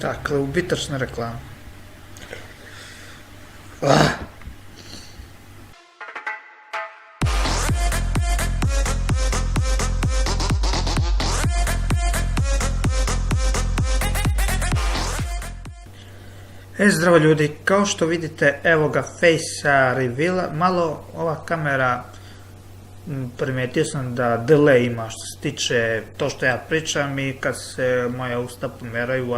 Dakle, ubitačna reklama. Zdravo ljudi, kao što vidite, evo ga face reveala, malo ova kamera, primijetio sam da delay ima što se tiče to što ja pričam i kad se moja usta pomeraju,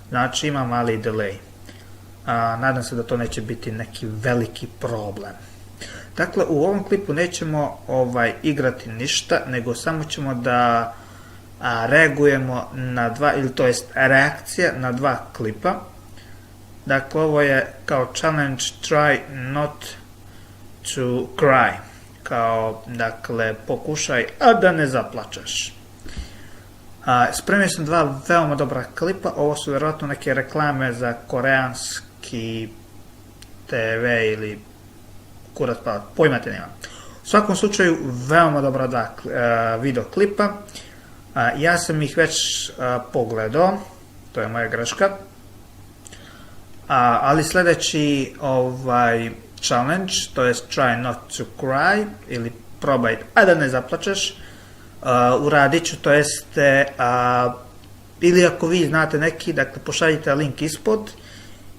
znači ima mali delay. Nadam se da to neće biti neki veliki problem. Dakle, u ovom klipu nećemo igrati ništa, nego samo ćemo da reagujemo na dva, ili to jest reakcija na dva klipa. Dakle, ovo je kao challenge try not to cry, kao, dakle, pokušaj, a da ne zaplačeš. Spremio sam dva veoma dobra klipa, ovo su vjerojatno neke reklame za koreanski TV ili kurac pa, pojmate nema. U svakom slučaju, veoma dobra dva video klipa. Ja sam ih već pogledao, to je moja greška, ali sljedeći challenge, to je try not to cry, ili probaj, a da ne zaplačeš, uradit ću, to jeste, ili ako vi znate neki, dakle, pošaljite link ispod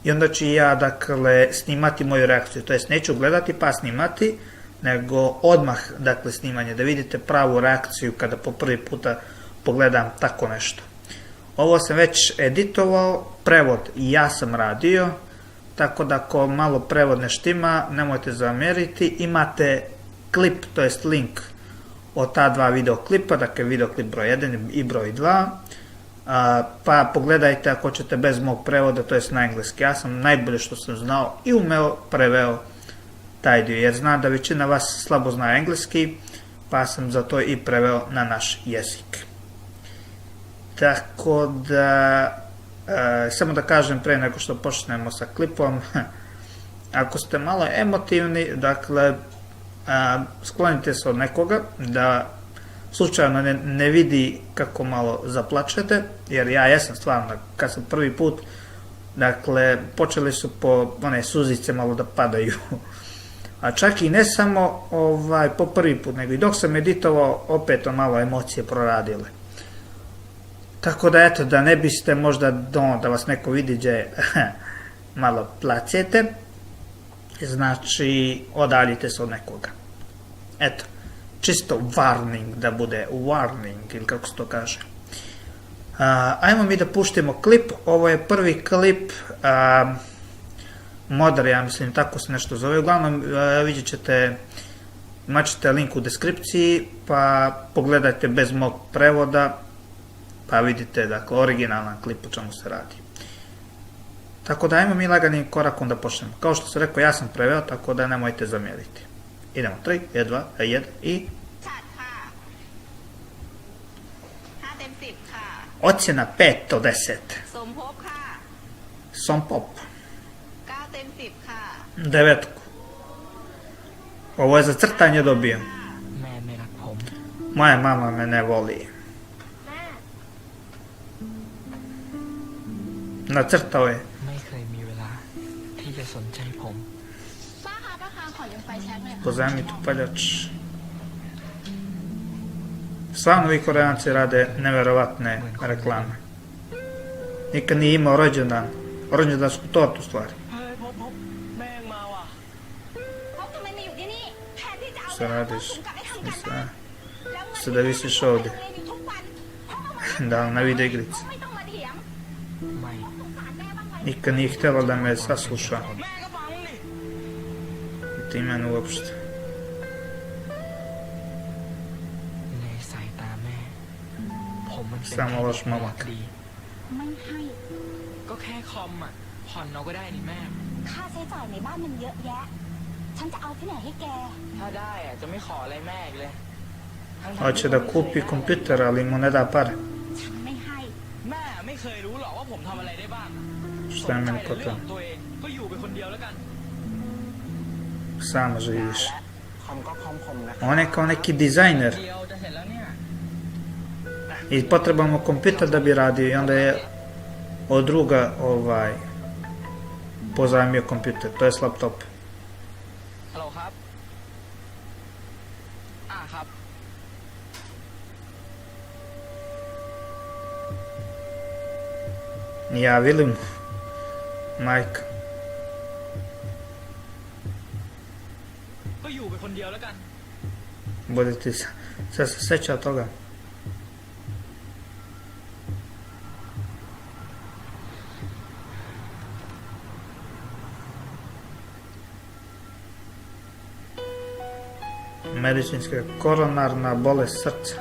i onda ću ja, dakle, snimati moju reakciju, to jest neću gledati pa snimati, nego odmah, dakle, snimanje, da vidite pravu reakciju kada po prvi puta pogledam tako nešto. Ovo sam već editovao, prevod i ja sam radio, tako da ako malo prevod ne štima, nemojte zamjeriti. Imate klip, to jest link od ta dva videoklipa, dakle videoklip broj 1 i broj 2, pa pogledajte ako ćete bez mog prevoda, to jest na engleski. Ja sam najbolje što sam znao i umeo preveo taj dio, jer znam da većina vas slabo zna engleski, pa sam zato i preveo na naš jezik. Tako da, samo da kažem pre nego što počnemo sa klipom, ako ste malo emotivni, dakle, sklonite se od nekoga da slučajno ne vidi kako malo zaplačete, jer ja jesam stvarno, kad sam prvi put, dakle, počeli su po one suzice malo da padaju, a čak i ne samo po prvi put, nego i dok sam editovao, opet malo emocije proradile. Tako da, eto, da ne biste možda da vas neko vidi gdje malo plaćete, znači odaljite se od nekoga. Eto, čisto warning, da bude warning, ili kako se to kaže. Ajmo mi da puštimo klip, ovo je prvi klip, Modar, ja mislim, tako se nešto zove, uglavnom vidjet ćete, imat ćete link u deskripciji, pa pogledajte bez mog prevoda, pa vidite, dakle, originalan klip o čemu se radi. Tako da, ajmo mi laganim korakom da počnemo. Kao što sam rekao, ja sam preveo, tako da nemojte zamjeriti. Idemo, 3, 2, 1 i... Ocjena 5 od 10. Sompop. 9. Ovo je za crtanje dobio. Moja mama me ne voli. Nacrtao je. Pozajmi tu paljač. Stvarno vi Koreanci rade neverovatne reklame. Nikad nije imao rođendansku tortu stvari. Šta radiš? Šta da visiš ovdje? Da, na video igrici. Nikad nije htjela da me sasluša. I ti mene uopšte. Samo loš momak. Hoće da kupi kompjuter, ali mu ne da pare. Šta je meni potom? Samo živiš. On je kao neki dizajner. I potrebamo kompjuter da bi radio i onda je od druga pozajmio kompjuter, to je laptop. ฮัลโหลครับครับ Javili mu majka. ก็อยู่เป็นคนเดียวแล้วกัน Budete se seća toga. Medicinska koronarna bolest srca.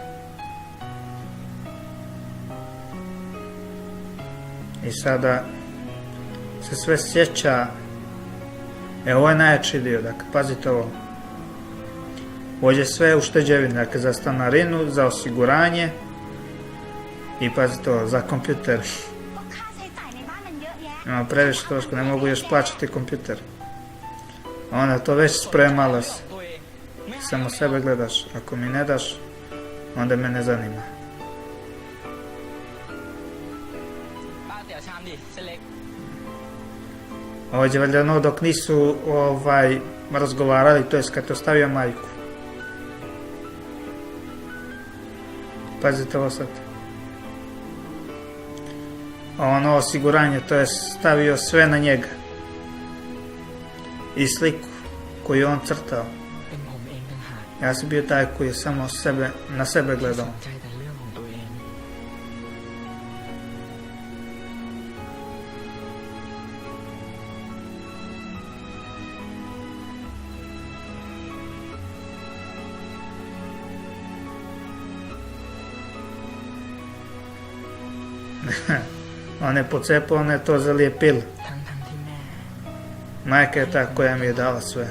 I sada se sve sjeća. Ovo je najjači dio, dakle, pazite ovo. Ovdje sve ušteđevine, dakle, za stanarinu, za osiguranje i pazite ovo, za kompjuter. Ima previše troška, ne mogu još plaćati kompjuter. Ona to već spremala se. Samo sebe gledaš, ako mi ne daš, onda me ne zanima. ป้าเตี๋ยวชามดิเส้นเล็ก Ovdje valjda ono dok nisu razgovarali, to jest kad je ostavio majku. Pazite ovo sad. Ono osiguranje, to je stavio sve na njega. I sliku koju je on crtao. เป็นผมเองต่างหาก Ja sam bio taj koji je samo na sebe ที่ส gledao. นใจแต่เรื่องของตัวเอง On je pocepao, on je to zalijepil. ทั้งที่แม่ Majka je ta koja mi je dala sve.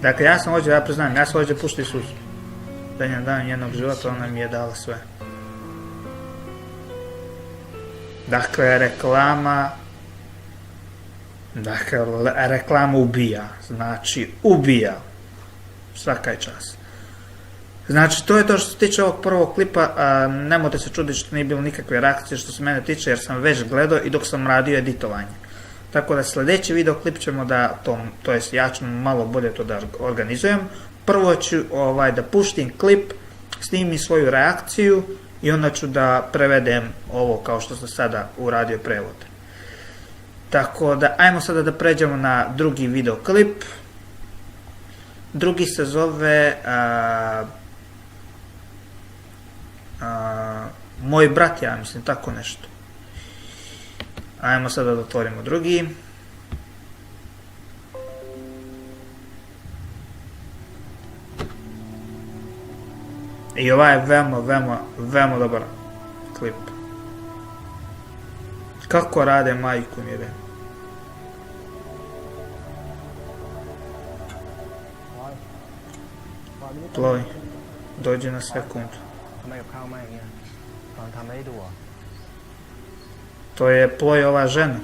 Dakle, ja sam ovdje, ja priznajem, ja sam ovdje pušti suzu. Da njen dan njenog života, ona mi je dala sve. Dakle, reklama ubija. Znači, ubija. Svaka je čast. Znači, to je to što se tiče ovog prvog klipa, nemojte se čuditi što nije bilo nikakve reakcije što se mene tiče, jer sam već gledao i dok sam radio editovanje. Tako da sljedeći video klip ćemo da, to jest ja ću malo bolje to da organizujem. Prvo ću da puštim klip, snimim svoju reakciju i onda ću da prevedem ovo kao što sam sada uradio prevod. Tako da, ajmo sada da pređemo na drugi video klip. Drugi se zove Moj brat, ja mislim, tako nešto. Ajmo sada da otvorimo drugi. I ovaj je veoma dobar klip. Kako rade majku mire. Ploj, dođi na sekundu. ทำไมกับข้าวไหม้อย่างเงี้ยตอนทำไม่ได้ดูเหรอ To je Ploj ova žena.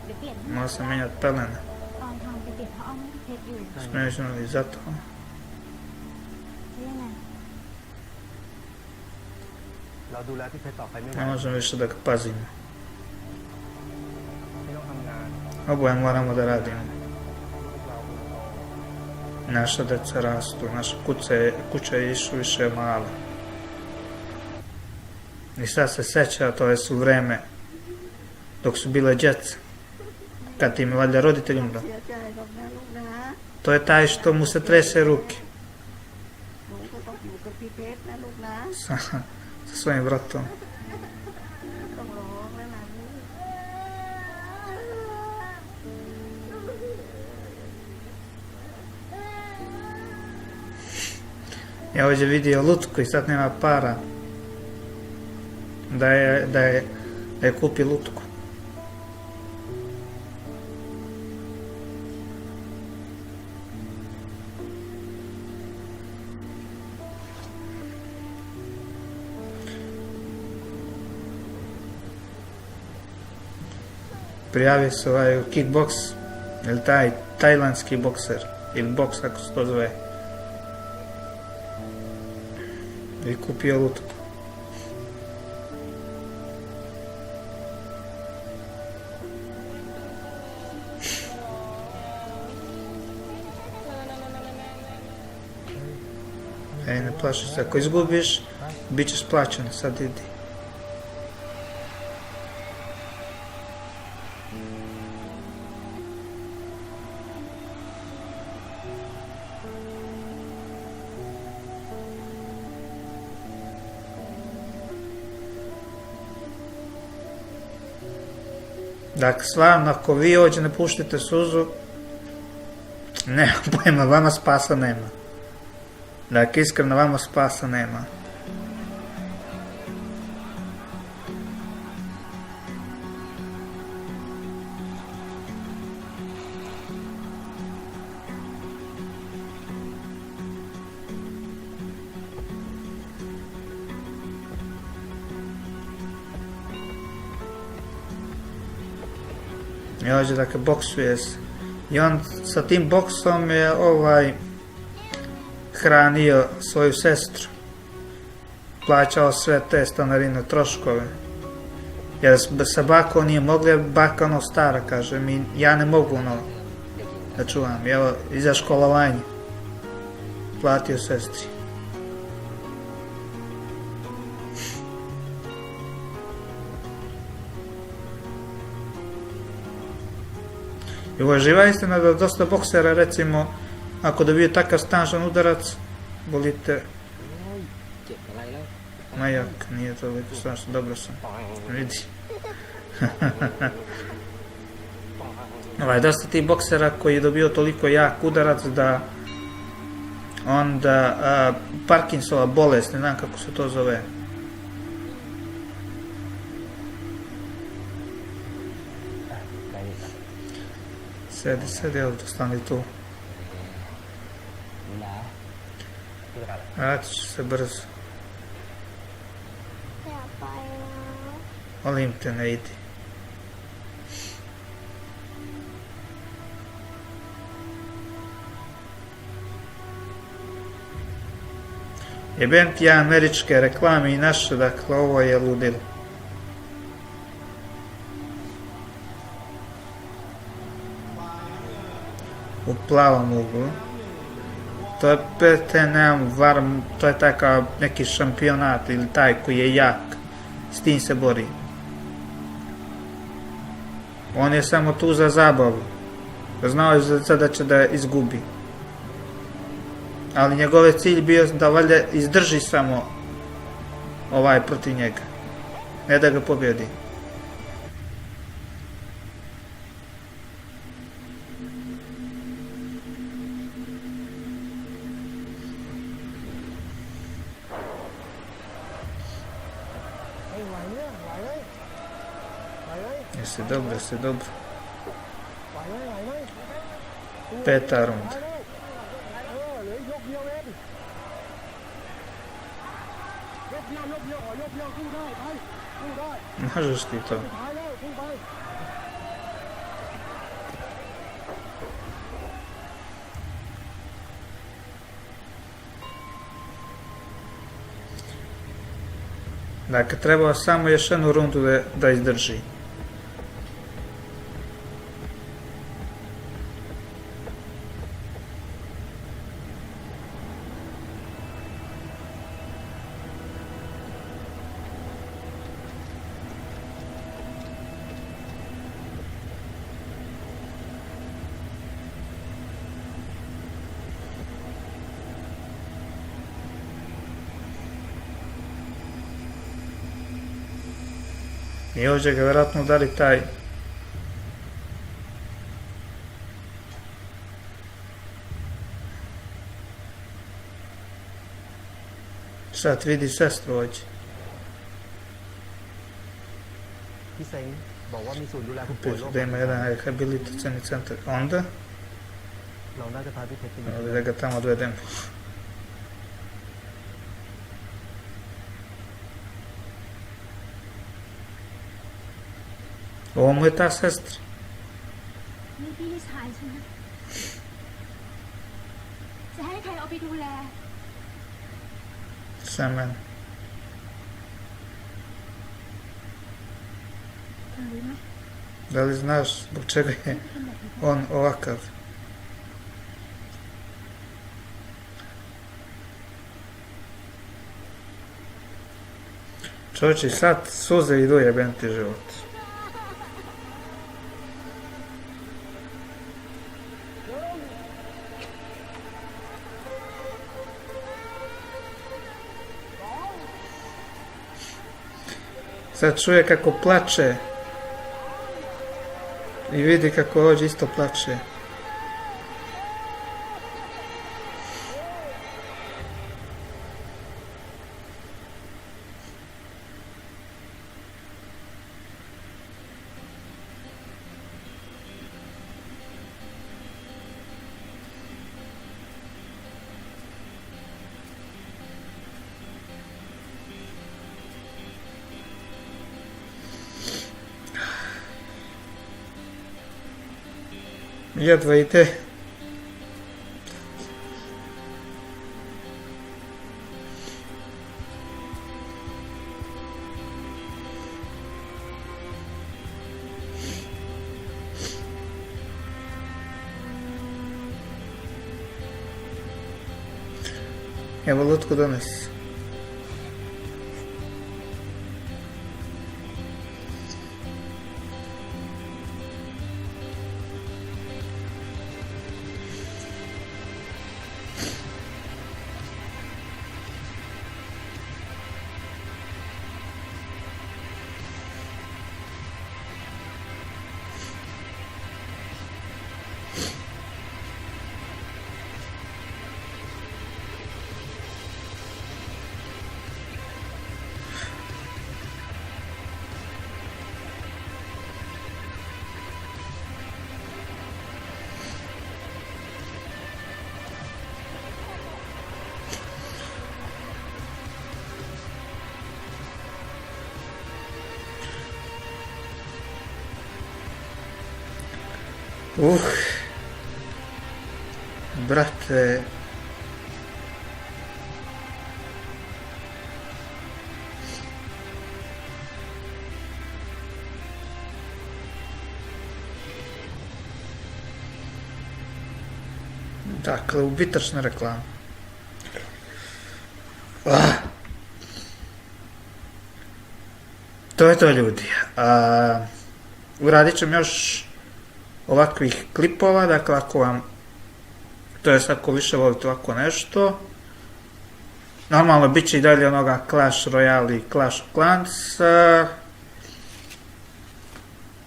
เดี๋ยวเปลี่ยนให้ Mora sam menjati pelene. ตอนทำไปเปลี่ยนเพราะอ้อมเพชรอยู่ Smiješno li zato? ใช่ยังไง เราดูแลพี่เพชรต่อไปไม่ไหว Ne možemo više da ga pazimo. ไม่ต้องทำงาน Oboje moramo da radimo. เราคนโต Naša deca rastu, naša kuća je više mala. I sad se seća, to je su vreme dok su bile djeca. Kad im je valjda roditelj umro. เสียใจหรอกนะลูกนะ To je taj što mu se trese ruke หนูก็ต้องอยู่กับพี่เพชรนะลูกนะ sa svojim vratom. ต้องร้องแล้วนะลูก Ja ovdje vidio lutku i sad nema para da je kupi lutku. Prijavio se u kickboks, ili taj tajlandski bokser, ili boks kako se to zove. I kupio lutku. plašiš se. Ako izgubiš, bit ćeš plaćen. Sad idi. Dakle, stvarno, ako vi ovdje ne puštite suzu, nema pojma, vama spasa nema. Dakle, iskreno, vama spasa nema. I ovdje, dakle, boksuje se. I on sa tim boksom je hranio svoju sestru. Plaćao sve te stanarine troškove. Jer sa bakom nije mogla, baka ono stara, kaže mi, ja ne mogu ono da čuvam. Evo, i za školovanje platio sestri. I ovo je živa istina da dosta boksera, recimo, ako dobiju takav snažan udarac, bolite. Ma jak, nije toliko strašno, dobro sam. Vidi. Dosta tih boksera koji je dobio toliko jak udarac da onda Parkinsova bolest, ne znam kako se to zove. Sedi ovdje, stani tu. Vratit ću se brzo.อยากไปนะ Molim te, ne idi. Jebem ti ja američke reklame i naše, dakle ovo je ludilo. U plavom uglu. To je PTNM VAR, to je takav neki šampionat ili taj koji je jak. S tim se bori. On je samo tu za zabavu. Znao je da će da izgubi. Ali njegov je cilj bio da valjda izdrži samo protiv njega. Ne da ga pobjedi. Jesi dobro, jesi dobro. 5. runda. Možeš ti to. Dakle, treba samo još jednu rundu da izdrži. I ovdje ga vjerojatno udari taj. Sad vidi sestru ovdje. พี่เซ้งบอกว่ามีศูนย์ดูแลผู้ป่วย Opet โรค da ima jedan rehabilitacioni centar. Onda, เราน่าจะพาพี่เพชรไปอยู่ ovdje da ga tamo odvedemo. Ovo mu je ta sestra. นี่พี่ชายใช่ไหมจะให้ใครเอาไปดูแล Sa mene. เธอรู้ไหม Da li znaš zbog čega je เป็นแบบนี้ on ovakav? Čovječe, sad suze idu, jebem ti život. Sad čuje kako plače. I vidi kako ovdje isto plače. Jedva ide. Evo lutku donesi. Brate. Dakle, ubitačna reklama. To je to, ljudi. Uradit ćemo još ovakvih klipova, dakle ako vam, to jest ako više volite ovako nešto, normalno bit će i dalje onoga Clash Royale i Clash of Clans,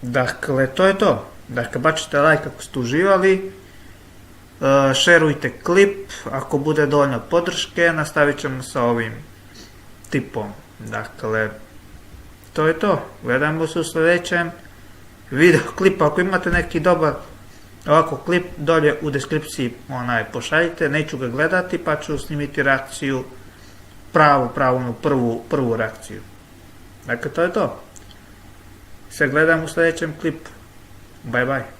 dakle to je to, dakle bacite like ako ste uživali, šerujte klip, ako bude dovoljno podrške, nastavit ćemo sa ovim tipom, dakle to je to, gledamo se u sljedećem video klipa. Ako imate neki dobar ovako klip, dolje u deskripciji pošaljite, neću ga gledati pa ću snimiti reakciju, prvu reakciju. Dakle to je to, se gledam u sljedećem klipu, bye bye.